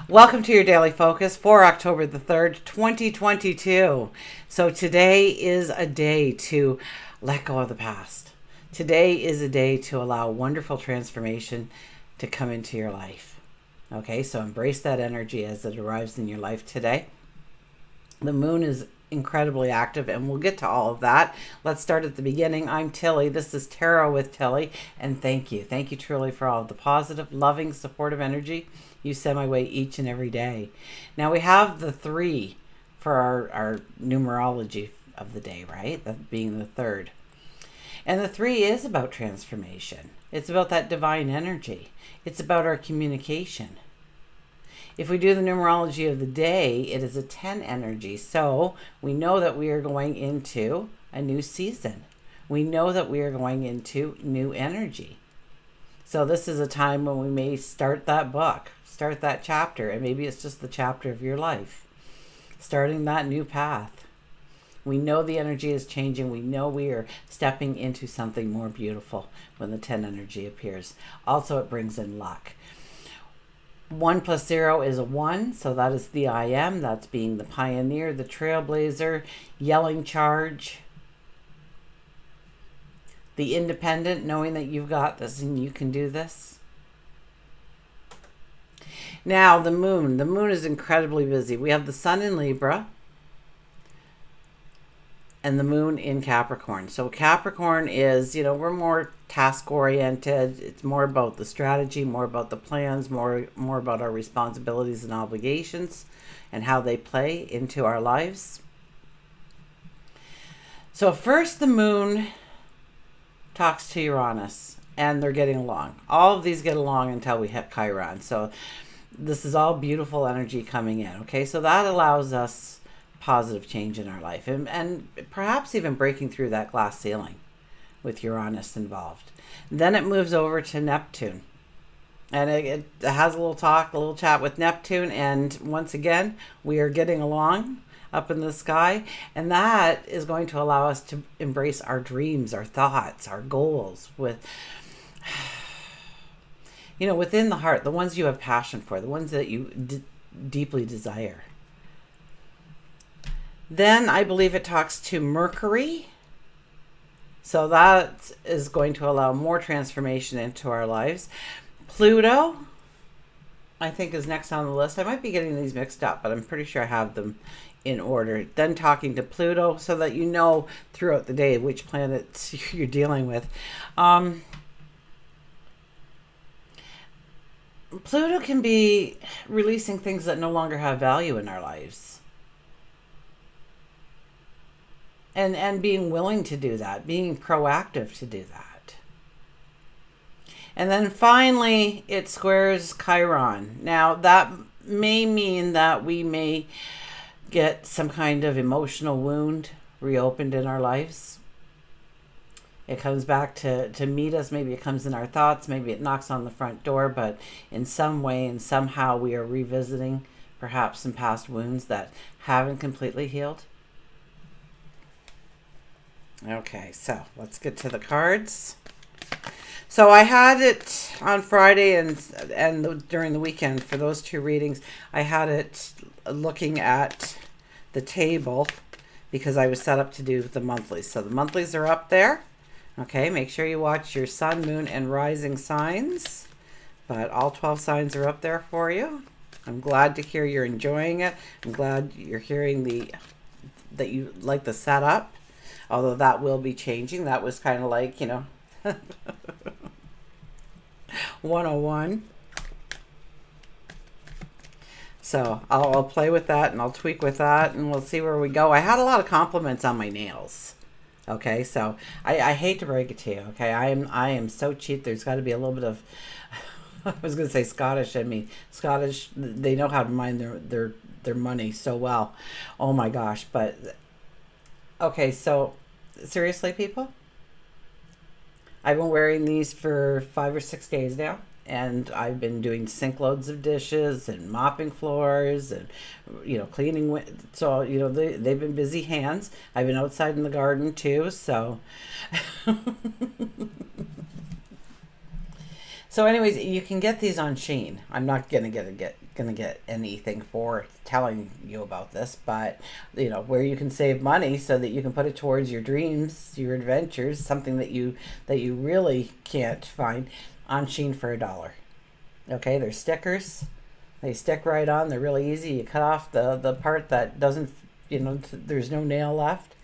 Welcome to your daily focus for October the 3rd, 2022. So today is a day to let go of the past. Today is a day to allow wonderful transformation to come into your life. Okay, so embrace that energy as it arrives in your life today. The moon is incredibly active, and we'll get to all of that. Let's start at the beginning. I'm Tilly. This is Tarot with Tilly, and thank you. Thank you truly for all of the positive, loving, supportive energy you send my way each and every day. Now we have the 3 for our numerology of the day, right? That being the 3rd. And the 3 is about transformation. It's about that divine energy. It's about our communication. If we do the numerology of the day, it is a 10 energy. So we know that we are going into a new season. We know that we are going into new energy. So this is a time when we may start that book, start that chapter, and maybe it's just the chapter of your life, starting that new path. We know the energy is changing. We know we are stepping into something more beautiful when the 10 energy appears. Also, it brings in luck. 1 plus 0 is a 1, so that is the I am. That's being the pioneer, the trailblazer, yelling charge. The independent, knowing that you've got this and you can do this. Now, the moon. The moon is incredibly busy. We have the sun in Libra and the moon in Capricorn. So Capricorn is, we're more task-oriented. It's more about the strategy, more about the plans, more about our responsibilities and obligations and how they play into our lives. So first, the moon talks to Uranus, and they're getting along. All of these get along until we hit Chiron. So this is all beautiful energy coming in. Okay, so that allows us positive change in our life, and perhaps even breaking through that glass ceiling with Uranus involved. Then it moves over to Neptune, and it has a little chat with Neptune, and once again we are getting along up in the sky, and that is going to allow us to embrace our dreams, our thoughts, our goals with within the heart, the ones you have passion for, the ones that you deeply desire. Then I believe it talks to Mercury. So that is going to allow more transformation into our lives. Pluto, I think, is next on the list. I might be getting these mixed up, but I'm pretty sure I have them in order. Then talking to Pluto, so that you know throughout the day which planets you're dealing with. Pluto can be releasing things that no longer have value in our lives. And being willing to do that, being proactive to do that. And then finally, it squares Chiron. Now, that may mean that we may get some kind of emotional wound reopened in our lives. It comes back to meet us. Maybe it comes in our thoughts. Maybe it knocks on the front door. But in some way and somehow we are revisiting perhaps some past wounds that haven't completely healed. Okay, so let's get to the cards. So I had it on Friday and during the weekend for those 2 readings. I had it looking at the table because I was set up to do the monthlies. So the monthlies are up there. Okay, make sure you watch your sun, moon, and rising signs. But all 12 signs are up there for you. I'm glad to hear you're enjoying it. I'm glad you're hearing that you like the setup. Although that will be changing. That was kind of like, 101. So I'll play with that and I'll tweak with that and we'll see where we go. I had a lot of compliments on my nails. Okay, so I hate to break it to you. Okay, I am so cheap. There's got to be a little bit of I was going to say Scottish. I mean, Scottish, they know how to mind their money so well. Oh my gosh. But okay, so seriously, people, I've been wearing these for 5 or 6 days now, and I've been doing sink loads of dishes and mopping floors and cleaning. So they've been busy hands. I've been outside in the garden too. So So, anyways, you can get these on Shein. I'm not gonna get anything for telling you about this, but where you can save money so that you can put it towards your dreams, your adventures, something that you really can't find on Shein for $1. Okay, they're stickers. They stick right on. They're really easy. You cut off the part that doesn't, there's no nail left,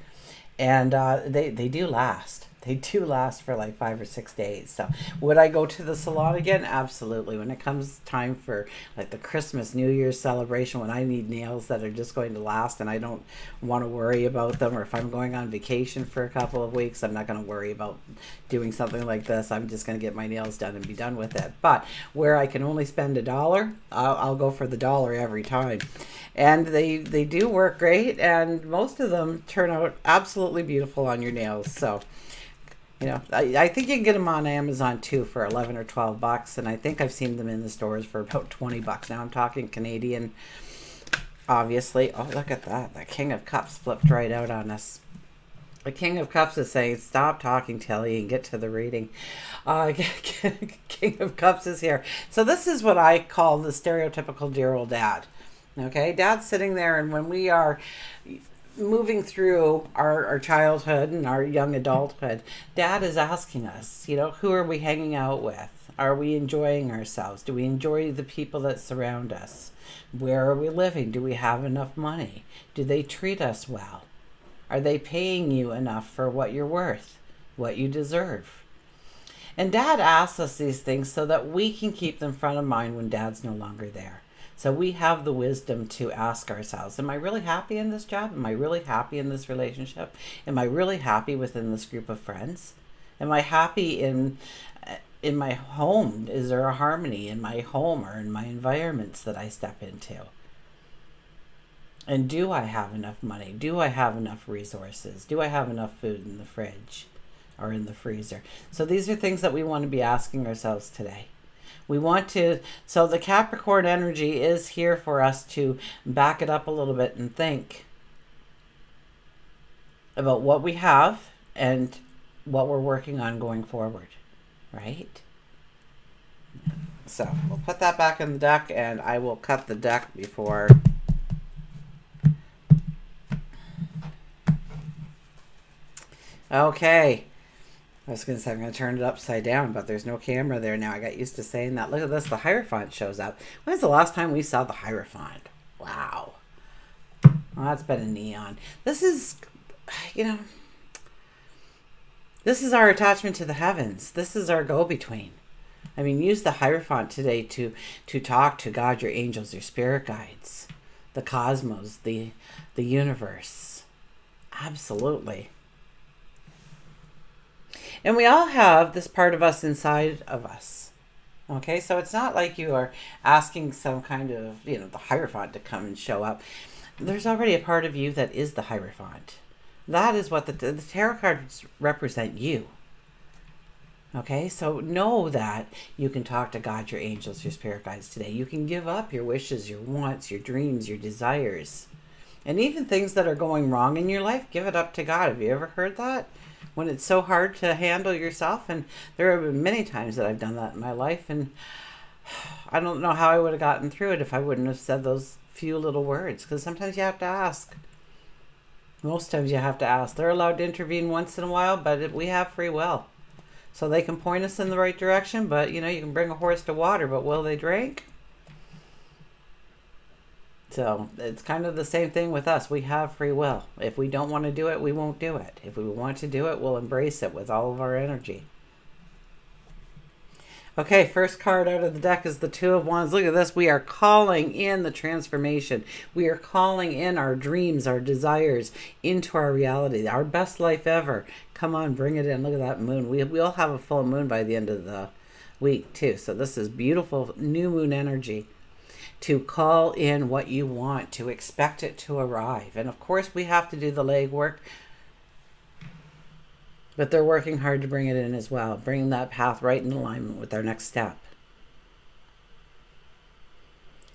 and they do last. They do last for like 5 or 6 days. So would I go to the salon again? Absolutely. When it comes time for like the Christmas, New Year's celebration, when I need nails that are just going to last and I don't want to worry about them, or if I'm going on vacation for a couple of weeks, I'm not going to worry about doing something like this. I'm just going to get my nails done and be done with it. But where I can only spend $1, I'll go for the $1 every time. And they do work great, and most of them turn out absolutely beautiful on your nails. So I think you can get them on Amazon too for 11 or 12 bucks, and I think I've seen them in the stores for about 20 bucks. Now I'm talking Canadian, obviously. Oh, look at that. The King of Cups flipped right out on us. The King of Cups is saying, stop talking, Telly, and get to the reading. King of Cups is here. So this is what I call the stereotypical dear old dad. Okay, dad's sitting there, and when we are moving through our childhood and our young adulthood, dad is asking us, who are we hanging out with? Are we enjoying ourselves? Do we enjoy the people that surround us? Where are we living? Do we have enough money? Do they treat us well? Are they paying you enough for what you're worth, what you deserve? And dad asks us these things so that we can keep them front of mind when dad's no longer there. So we have the wisdom to ask ourselves, am I really happy in this job? Am I really happy in this relationship? Am I really happy within this group of friends? Am I happy in my home? Is there a harmony in my home or in my environments that I step into? And do I have enough money? Do I have enough resources? Do I have enough food in the fridge or in the freezer? So these are things that we want to be asking ourselves today. We want to, so the Capricorn energy is here for us to back it up a little bit and think about what we have and what we're working on going forward, right? So we'll put that back in the deck, and I will cut the deck before. Okay. I was going to say I'm going to turn it upside down, but there's no camera there now. I got used to saying that. Look at this. The Hierophant shows up. When's the last time we saw the Hierophant? Wow. Well, that's been a neon. This is, this is our attachment to the heavens. This is our go-between. I mean, use the Hierophant today to talk to God, your angels, your spirit guides, the cosmos, the universe. Absolutely. And we all have this part of us inside of us. Okay, so it's not like you are asking some kind of, the Hierophant to come and show up. There's already a part of you that is the Hierophant. That is what the tarot cards represent you. Okay, so know that you can talk to God, your angels, your spirit guides today. You can give up your wishes, your wants, your dreams, your desires. And even things that are going wrong in your life, give it up to God. Have you ever heard that? When it's so hard to handle yourself, and there have been many times that I've done that in my life, and I don't know how I would have gotten through it if I wouldn't have said those few little words, because sometimes you have to ask. Most times you have to ask. They're allowed to intervene once in a while, but we have free will. So they can point us in the right direction, but you can bring a horse to water, but will they drink? So it's kind of the same thing with us. We have free will. If we don't want to do it, we won't do it. If we want to do it, we'll embrace it with all of our energy. Okay, first card out of the deck is the Two of Wands. Look at this. We are calling in the transformation. We are calling in our dreams, our desires into our reality, our best life ever. Come on, bring it in. Look at that moon. We'll have a full moon by the end of the week too. So this is beautiful new moon energy. To call in what you want, to expect it to arrive. And of course, we have to do the legwork, but they're working hard to bring it in as well, bringing that path right in alignment with our next step.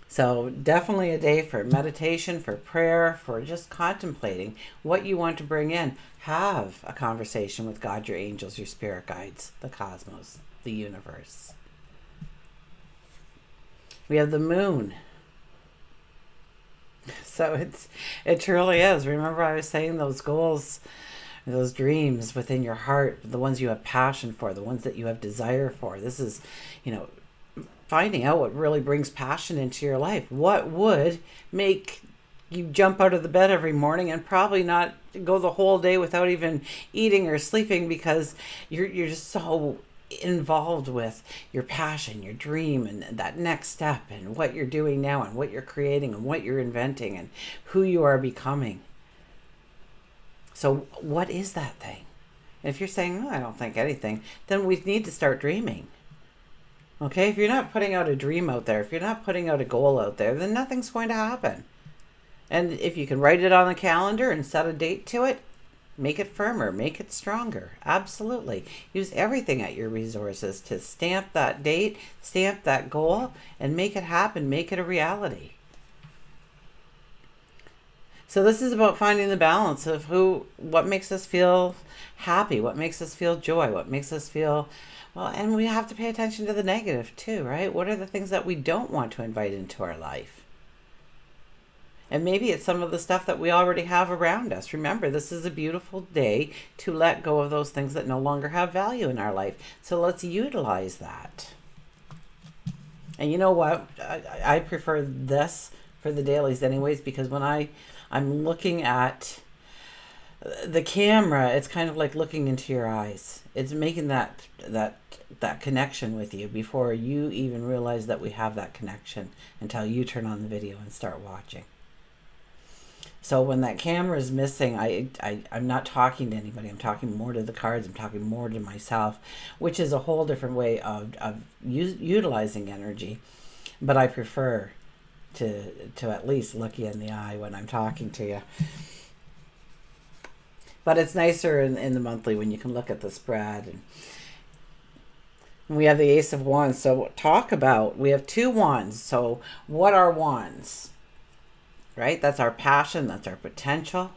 So definitely a day for meditation, for prayer, for just contemplating what you want to bring in. Have a conversation with God, your angels, your spirit guides, the cosmos, the universe. We have the moon. So it truly is. Remember I was saying those goals, those dreams within your heart, the ones you have passion for, the ones that you have desire for. This is, you know, finding out what really brings passion into your life. What would make you jump out of the bed every morning and probably not go the whole day without even eating or sleeping because you're just so involved with your passion, your dream, and that next step, and what you're doing now, and what you're creating, and what you're inventing, and who you are becoming. So what is that thing? And if you're saying, oh, I don't think anything, then we need to start dreaming. Okay, if you're not putting out a dream out there, if you're not putting out a goal out there, then nothing's going to happen. And if you can write it on the calendar and set a date to it, make it firmer, make it stronger. Absolutely. Use everything at your resources to stamp that date, stamp that goal, and make it happen, make it a reality. So this is about finding the balance of what makes us feel happy, what makes us feel joy, what makes us feel, well, and we have to pay attention to the negative too, right? What are the things that we don't want to invite into our life? And maybe it's some of the stuff that we already have around us. Remember, this is a beautiful day to let go of those things that no longer have value in our life. So let's utilize that. And you know what? I prefer this for the dailies anyways, because when I'm looking at the camera, it's kind of like looking into your eyes. It's making that connection with you before you even realize that we have that connection until you turn on the video and start watching. So when that camera is missing, I'm not talking to anybody. I'm talking more to the cards. I'm talking more to myself, which is a whole different way of utilizing energy. But I prefer to at least look you in the eye when I'm talking to you. But it's nicer in the monthly when you can look at the spread. And we have the Ace of Wands. So we have 2 wands. So what are wands? Right? That's our passion. That's our potential.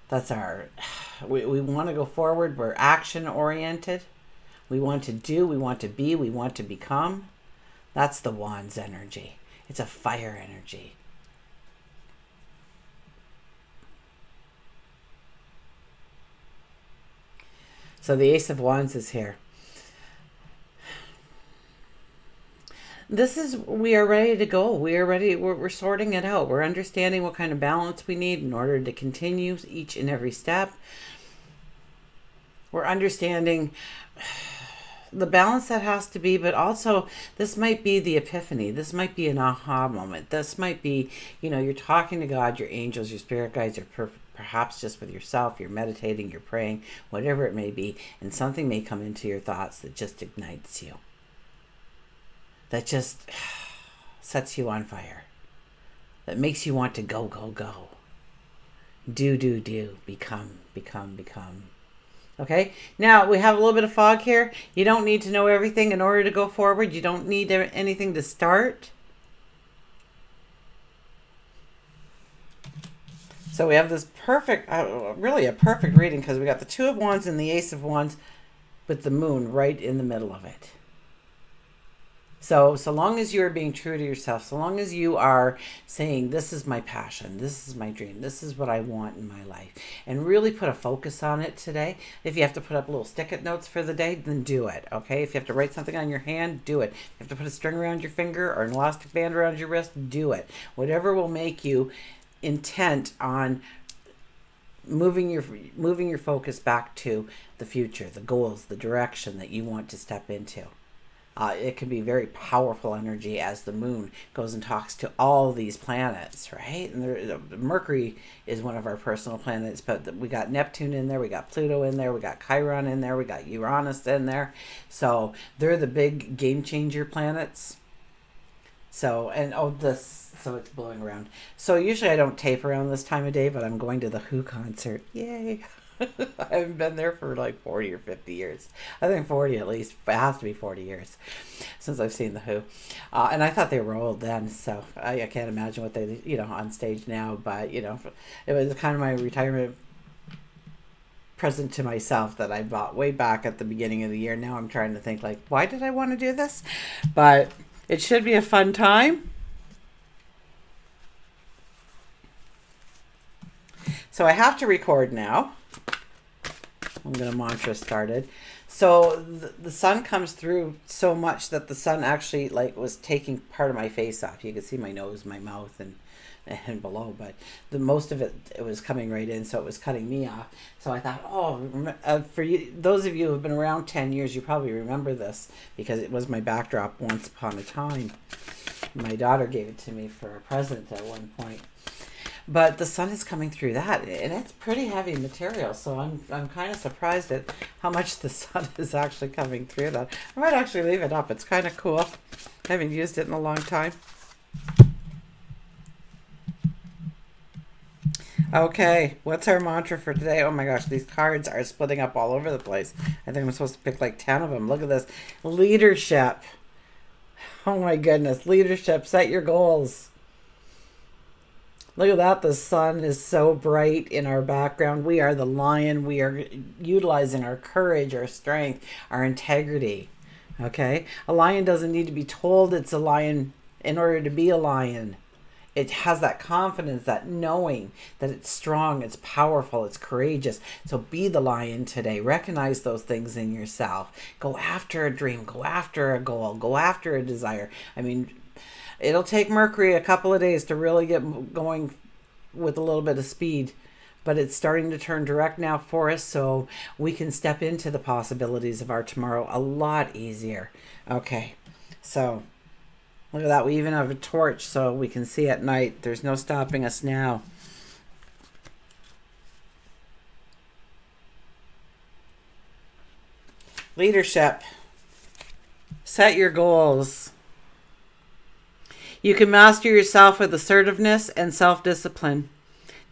That's we want to go forward. We're action oriented. We want to do, we want to be, we want to become. That's the Wands energy. It's a fire energy. So the Ace of Wands is here. We are ready to go. We're sorting it out. We're understanding what kind of balance we need in order to continue each and every step. We're understanding the balance that has to be, but also this might be the epiphany. This might be an aha moment. This might be, you're talking to God, your angels, your spirit guides, or perhaps just with yourself. You're meditating, you're praying, whatever it may be, and something may come into your thoughts that just ignites you. That just sets you on fire. That makes you want to go, go, go. Do. Become. Okay? Now, we have a little bit of fog here. You don't need to know everything in order to go forward. You don't need anything to start. So we have this really a perfect reading, because we got the 2 of Wands and the Ace of Wands with the moon right in the middle of it. So long as you are being true to yourself, so long as you are saying, this is my passion, this is my dream, this is what I want in my life, and really put a focus on it today. If you have to put up little stick-it notes for the day, then do it, okay? If you have to write something on your hand, do it. If you have to put a string around your finger or an elastic band around your wrist, do it. Whatever will make you intent on moving your focus back to the future, the goals, the direction that you want to step into. It can be very powerful energy as the moon goes and talks to all these planets, right? And Mercury is one of our personal planets, but we got Neptune in there, we got Pluto in there, we got Chiron in there, we got Uranus in there. So they're the big game changer planets. So it's blowing around. So usually I don't tape around this time of day, but I'm going to the Who concert. Yay! I haven't been there for like 40 or 50 years. I think 40 at least. It has to be 40 years since I've seen the Who. And I thought they were old then, so I can't imagine what they, on stage now. But, it was kind of my retirement present to myself that I bought way back at the beginning of the year. Now I'm trying to think, like, why did I want to do this? But It should be a fun time. So I have to record now. I'm going to mantra started. So the sun comes through so much that the sun actually like was taking part of my face off. You can see my nose, my mouth, and below, but the most of it was coming right in, so it was cutting me off. So I thought, for you, those of you who have been around 10 years, you probably remember this because it was my backdrop once upon a time. My daughter gave it to me for a present at one point. But the sun is coming through that, and it's pretty heavy material. So I'm kind of surprised at how much the sun is actually coming through that. I might actually leave it up. It's kind of cool. I haven't used it in a long time. Okay, what's our mantra for today? Oh my gosh, these cards are splitting up all over the place. I think I'm supposed to pick like 10 of them. Look at this. Leadership. Oh my goodness. Leadership. Set your goals. Look at that. The sun is so bright in our background. We are the lion. We are utilizing our courage, our strength, our integrity. Okay? A lion doesn't need to be told it's a lion in order to be a lion. It has that confidence, that knowing that it's strong, it's powerful, it's courageous. So be the lion today. Recognize those things in yourself. Go after a dream. Go after a goal. Go after a desire. I mean, it'll take Mercury a couple of days to really get going with a little bit of speed. But it's starting to turn direct now for us, so we can step into the possibilities of our tomorrow a lot easier. Okay, so look at that. We even have a torch so we can see at night. There's no stopping us now. Leadership. Set your goals. You can master yourself with assertiveness and self-discipline.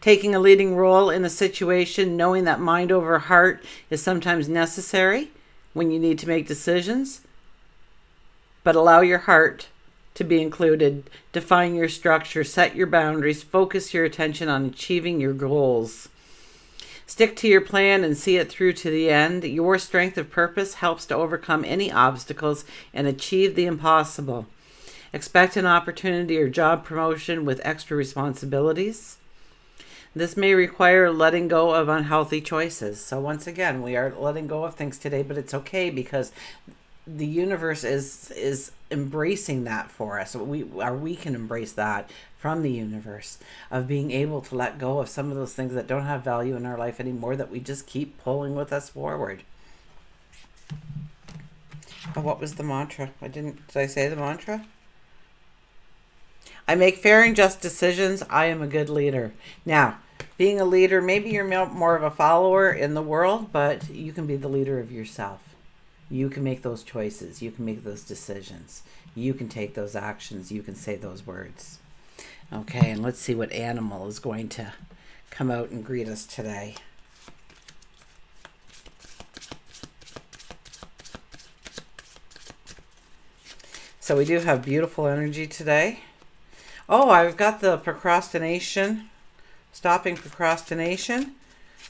Taking a leading role in a situation, knowing that mind over heart is sometimes necessary when you need to make decisions, but allow your heart to be included. Define your structure, set your boundaries, focus your attention on achieving your goals. Stick to your plan and see it through to the end. Your strength of purpose helps to overcome any obstacles and achieve the impossible. Expect an opportunity or job promotion with extra responsibilities. This may require letting go of unhealthy choices. So once again, we are letting go of things today, but it's okay because the universe is embracing that for us. We can embrace that from the universe of being able to let go of some of those things that don't have value in our life anymore that we just keep pulling with us forward. Oh, what was the mantra? Did I say the mantra? I make fair and just decisions. I am a good leader. Now, being a leader, maybe you're more of a follower in the world, but you can be the leader of yourself. You can make those choices. You can make those decisions. You can take those actions. You can say those words. Okay, and let's see what animal is going to come out and greet us today. So we do have beautiful energy today. Oh, I've got the Stopping Procrastination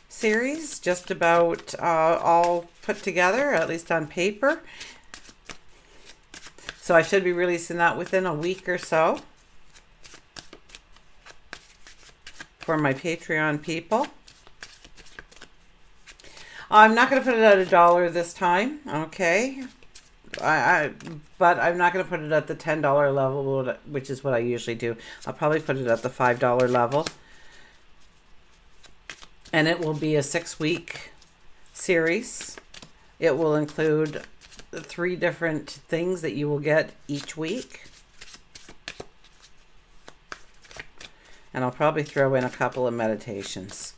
series just about all put together, at least on paper. So I should be releasing that within a week or so for my Patreon people. I'm not going to put it at $1 this time, okay? But I'm not going to put it at the $10 level, which is what I usually do. I'll probably put it at the $5 level. And it will be a 6-week series. It will include 3 different things that you will get each week. And I'll probably throw in a couple of meditations.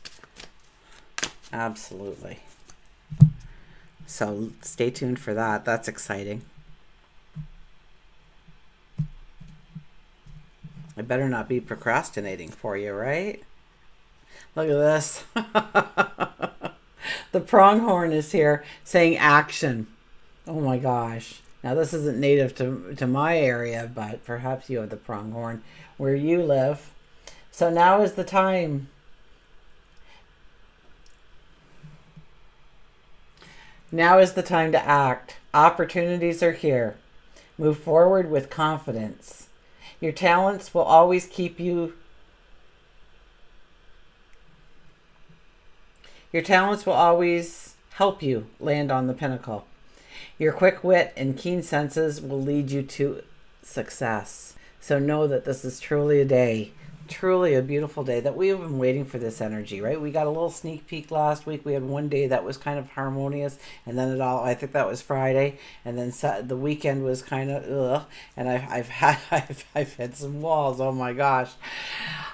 Absolutely. So stay tuned for that. That's exciting. I better not be procrastinating for you, right? Look at this. The pronghorn is here saying action. Oh my gosh. Now this isn't native to my area, but perhaps you have the pronghorn where you live. So now is the time. Now is the time to act. Opportunities are here. Move forward with confidence. Your talents will always keep you. Your talents will always help you land on the pinnacle. Your quick wit and keen senses will lead you to success. So know that this is truly a day, truly a beautiful day, that we have been waiting for this energy, right? We got a little sneak peek last week. We had one day that was kind of harmonious, and then I think that was Friday, and then the weekend was kind of ugh, and I've had some walls. Oh my gosh.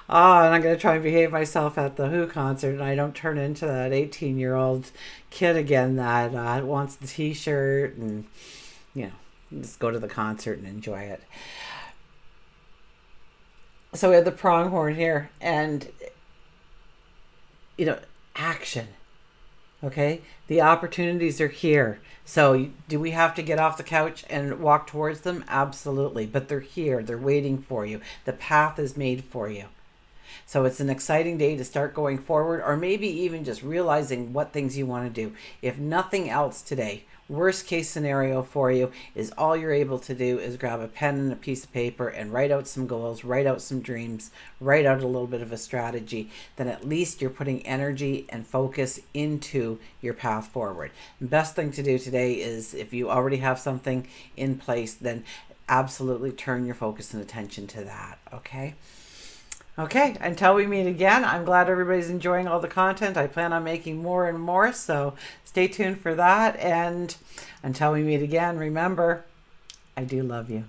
Oh, and I'm going to try and behave myself at the Who concert, and I don't turn into that 18-year-old kid again that wants the t-shirt and, just go to the concert and enjoy it. So we have the pronghorn here, and, action. Okay? The opportunities are here. So do we have to get off the couch and walk towards them? Absolutely. But they're here. They're waiting for you. The path is made for you. So it's an exciting day to start going forward, or maybe even just realizing what things you want to do. If nothing else today, worst case scenario for you is all you're able to do is grab a pen and a piece of paper and write out some goals, write out some dreams, write out a little bit of a strategy. Then at least you're putting energy and focus into your path forward. The best thing to do today is, if you already have something in place, then absolutely turn your focus and attention to that. Okay, until we meet again, I'm glad everybody's enjoying all the content. I plan on making more and more, so stay tuned for that. And until we meet again, remember, I do love you.